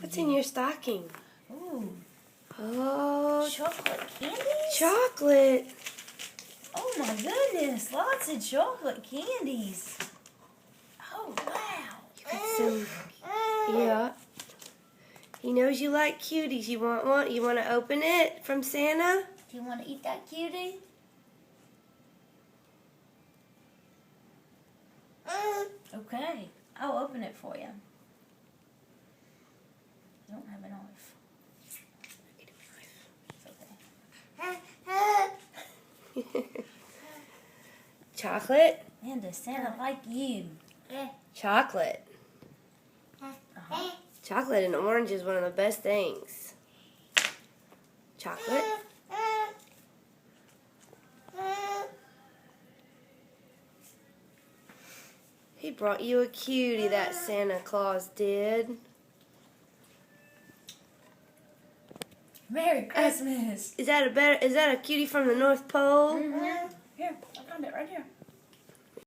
What's in your stocking? Ooh. Oh, Chocolate candies? chocolate. Oh my goodness, lots of chocolate candies. Oh wow. You got some. Yeah. He knows you like cuties. You want one? You want to open it from Santa? Do you want to eat that cutie? Okay, I'll open it for you. I don't have a knife. It's okay. Chocolate? Man, does Santa like you? Chocolate. Uh-huh. Chocolate and orange is one of the best things. Chocolate? He brought you a cutie, that Santa Claus did. Merry Christmas! Is that a cutie from the North Pole? Mm-hmm. Here, I found it right here.